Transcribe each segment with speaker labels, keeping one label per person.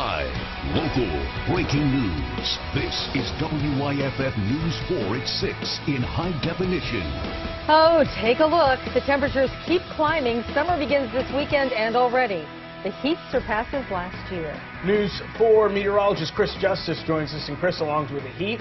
Speaker 1: Live, local, breaking news. This is WYFF News 4 at 6 in high definition.
Speaker 2: Oh, take a look. The temperatures keep climbing. Summer begins this weekend and already the heat surpasses last year.
Speaker 3: News 4 meteorologist Chris Justice joins us. And Chris, along with the heat,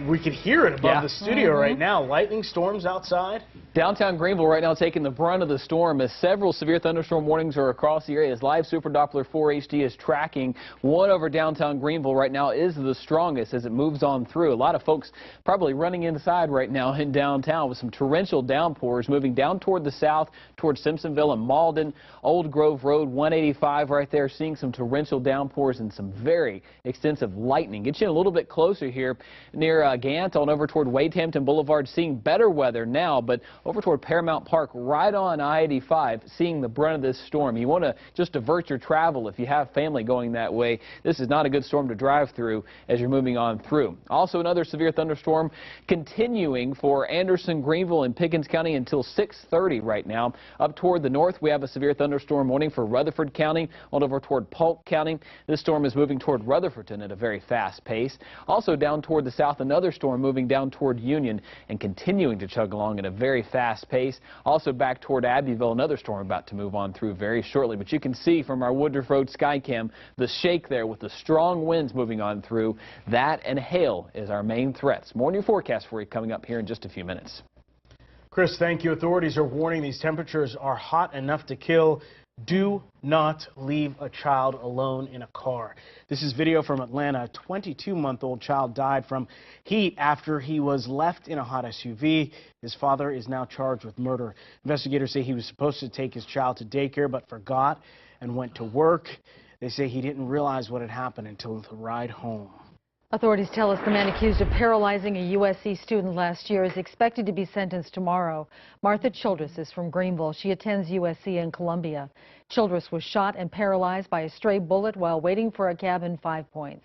Speaker 3: we can hear it above the studio right now. Lightning storms outside.
Speaker 4: Downtown Greenville right now taking the brunt of the storm as several severe thunderstorm warnings are across the area. As Live Super Doppler 4 HD is tracking, one over downtown Greenville right now is the strongest as it moves on through. A lot of folks probably running inside right now in downtown with some torrential downpours moving down toward the south, towards Simpsonville and Malden. Old Grove Road 185 right there, seeing some torrential downpours and some very extensive lightning. Get you a little bit closer here near Gant on over toward Wade Hampton Boulevard, seeing better weather now, but over toward Paramount Park right on I-85, seeing the brunt of this storm. You want to just divert your travel if you have family going that way. This is not a good storm to drive through as you're moving on through. Also another severe thunderstorm continuing for Anderson, Greenville, and Pickens County until 6:30 right now. Up toward the north, we have a severe thunderstorm warning for Rutherford County on over toward Polk County. This storm is moving toward Rutherfordton at a very fast pace. Also down toward the south, another storm moving down toward Union and continuing to chug along at a very fast pace. Also back toward Abbeville, another storm about to move on through very shortly. But you can see from our Woodruff Road Skycam the shake there with the strong winds moving on through. That and hail is our main threats. More new forecast for you coming up here in just a few minutes.
Speaker 3: Chris, thank you. Authorities are warning these temperatures are hot enough to kill. Do not leave a child alone in a car. This is video from Atlanta. A 22-month-old child died from heat after he was left in a hot SUV. His father is now charged with murder. Investigators say he was supposed to take his child to daycare but forgot and went to work. They say he didn't realize what had happened until the ride home.
Speaker 2: Authorities tell us the man accused of paralyzing a USC student last year is expected to be sentenced tomorrow. Martha Childress is from Greenville. She attends USC in Columbia. Childress was shot and paralyzed by a stray bullet while waiting for a cab in 5 Points.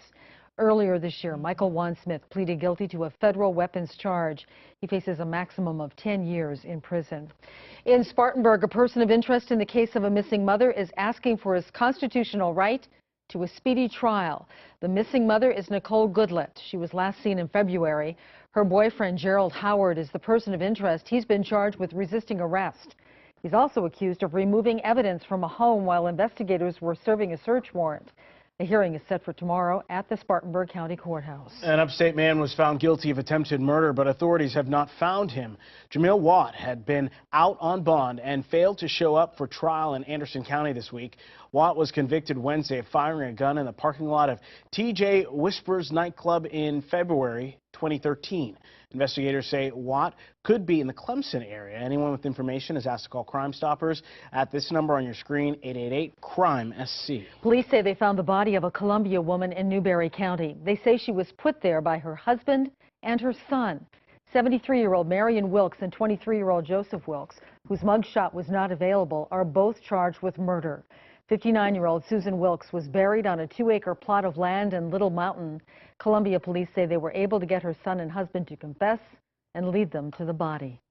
Speaker 2: Earlier this year, Michael Juan Smith pleaded guilty to a federal weapons charge. He faces a maximum of 10 years in prison. In Spartanburg, a person of interest in the case of a missing mother is asking for his constitutional right to a speedy trial. The missing mother is Nicole Goodlett. She was last seen in February. Her boyfriend, Gerald Howard, is the person of interest. He's been charged with resisting arrest. He's also accused of removing evidence from a home while investigators were serving a search warrant. A hearing is set for tomorrow at the Spartanburg County Courthouse. An upstate man was found guilty of attempted murder, but authorities have not found him. Jamil Watt had been out on bond and failed to show up for trial in Anderson County this week. Watt was convicted Wednesday of firing a gun in the parking lot of TJ Whispers nightclub in February 2013. Investigators say Watt could be in the Clemson area. Anyone with information is asked to call Crime Stoppers at this number on your screen, 888-CRIME-SC. Police say they found the body of a Columbia woman in Newberry County. They say she was put there by her husband and her son. 73-year-old Marion Wilkes and 23-year-old Joseph Wilkes, whose mugshot was not available, are both charged with murder. 59-year-old Susan Wilkes was buried on a 2-acre plot of land in Little Mountain. Columbia police say they were able to get her son and husband to confess and lead them to the body.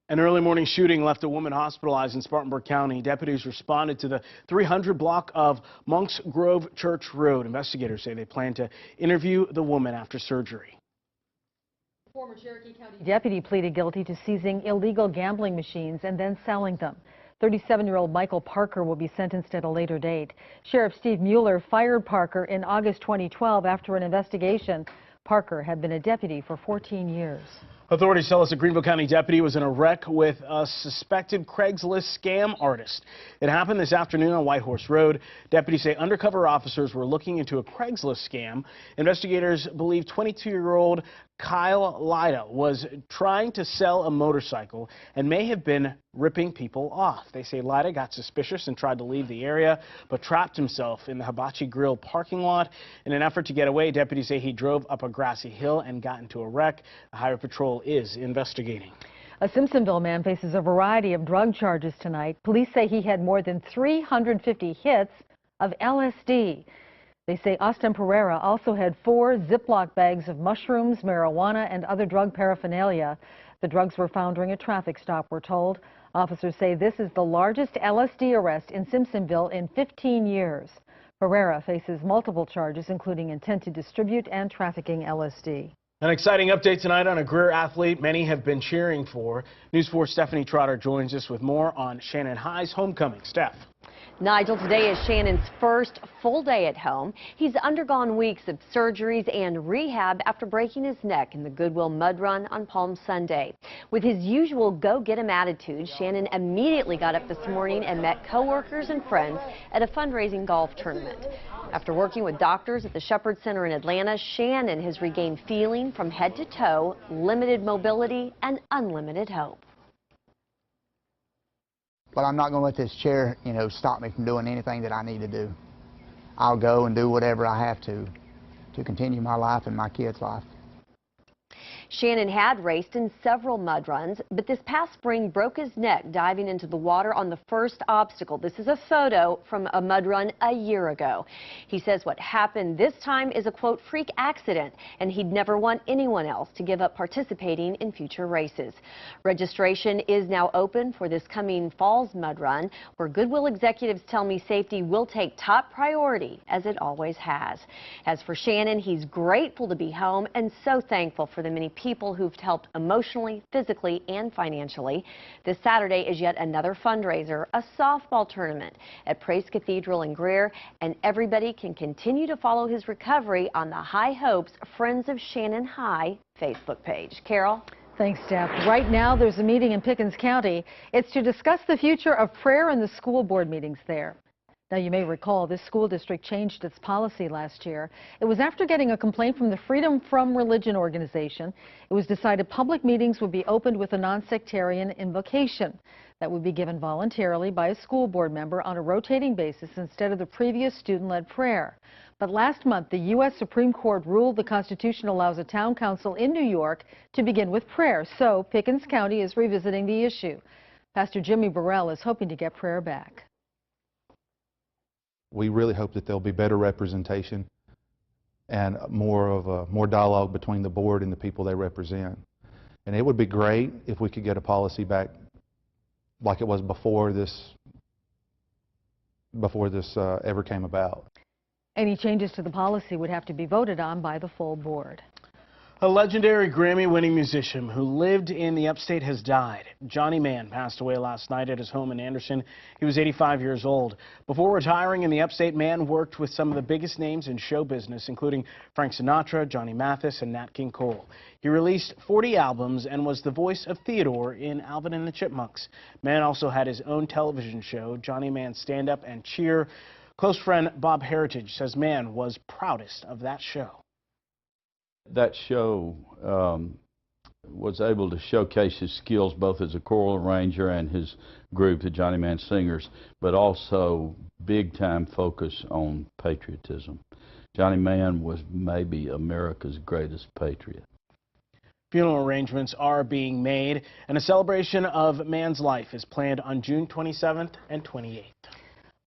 Speaker 2: An early morning shooting left a woman hospitalized in Spartanburg County. Deputies responded to the 300 block of Monks Grove Church Road. Investigators say they plan to interview the woman after surgery. Former Cherokee County deputy pleaded guilty to seizing illegal gambling machines and then selling them. 37-year-old Michael Parker will be sentenced at a later date. Sheriff Steve Mueller fired Parker in August 2012 after an investigation. Parker had been a deputy for 14 years. Authorities tell us a Greenville County deputy was in a wreck with a suspected Craigslist scam artist. It happened this afternoon on Whitehorse Road. Deputies say undercover officers were looking into a Craigslist scam. Investigators believe 22-year-old Kyle Lida was trying to sell a motorcycle and may have been ripping people off. They say Lida got suspicious and tried to leave the area, but trapped himself in the Hibachi Grill parking lot. In an effort to get away, deputies say he drove up a grassy hill and got into a wreck. The Highway Patrol is investigating. A Simpsonville man faces a variety of drug charges tonight. Police say he had more than 350 hits of LSD. They say Austin Pereira also had 4 Ziploc bags of mushrooms, marijuana, and other drug paraphernalia. The drugs were found during a traffic stop, we're told. Officers say this is the largest LSD arrest in Simpsonville in 15 years. Herrera faces multiple charges, including intent to distribute and trafficking LSD.
Speaker 3: An exciting update tonight on a Greer athlete many have been cheering for. News 4's Stephanie Trotter joins us with more on Shannon High's homecoming. Steph.
Speaker 5: Nigel, today is Shannon's first full day at home. He's undergone weeks of surgeries and rehab after breaking his neck in the Goodwill Mud Run on Palm Sunday. With his usual go-get-'em attitude, Shannon immediately got up this morning and met coworkers and friends at a fundraising golf tournament. After working with doctors at the Shepherd Center in Atlanta, Shannon has regained feeling from head to toe, limited mobility, and unlimited hope.
Speaker 6: But I'm not going to let this chair, stop me from doing anything that I need to do. I'll go and do whatever I have to continue my life and my kids' life.
Speaker 5: Shannon had raced in several mud runs, but this past spring broke his neck diving into the water on the first obstacle. This is a photo from a mud run a year ago. He says what happened this time is a, quote, freak accident, and he'd never want anyone else to give up participating in future races. Registration is now open for this coming fall's mud run, where Goodwill executives tell me safety will take top priority, as it always has. As for Shannon, he's grateful to be home and so thankful for the many people who've helped emotionally, physically, and financially. This Saturday is yet another fundraiser, a softball tournament at Praise Cathedral in Greer, and everybody can continue to follow his recovery on the High Hopes Friends of Shannon High Facebook page. Carol?
Speaker 2: Thanks, Steph. Right now, there's a meeting in Pickens County. It's to discuss the future of prayer in the school board meetings there. Now, you may recall this school district changed its policy last year. It was after getting a complaint from the Freedom from Religion organization. It was decided public meetings would be opened with a non-sectarian invocation that would be given voluntarily by a school board member on a rotating basis instead of the previous student-led prayer. But last month, the U.S. Supreme Court ruled the Constitution allows a town council in New York to begin with prayer. So Pickens County is revisiting the issue. Pastor Jimmy Burrell is hoping to get prayer back.
Speaker 7: We really hope that there'll be better representation and more dialogue between the board and the people they represent. And it would be great if we could get a policy back like it was before this ever came about.
Speaker 2: Any changes to the policy would have to be voted on by the full board.
Speaker 3: A legendary Grammy-winning musician who lived in the upstate has died. Johnny Mann passed away last night at his home in Anderson. He was 85 years old. Before retiring in the upstate, Mann worked with some of the biggest names in show business, including Frank Sinatra, Johnny Mathis, and Nat King Cole. He released 40 albums and was the voice of Theodore in Alvin and the Chipmunks. Mann also had his own television show, Johnny Mann Stand Up and Cheer. Close friend Bob Heritage says Mann was proudest of that show.
Speaker 8: That show was able to showcase his skills both as a choral arranger and his group, the Johnny Mann Singers, but also big-time focus on patriotism. Johnny Mann was maybe America's greatest patriot.
Speaker 3: Funeral arrangements are being made, and a celebration of Mann's life is planned on June 27th and 28th.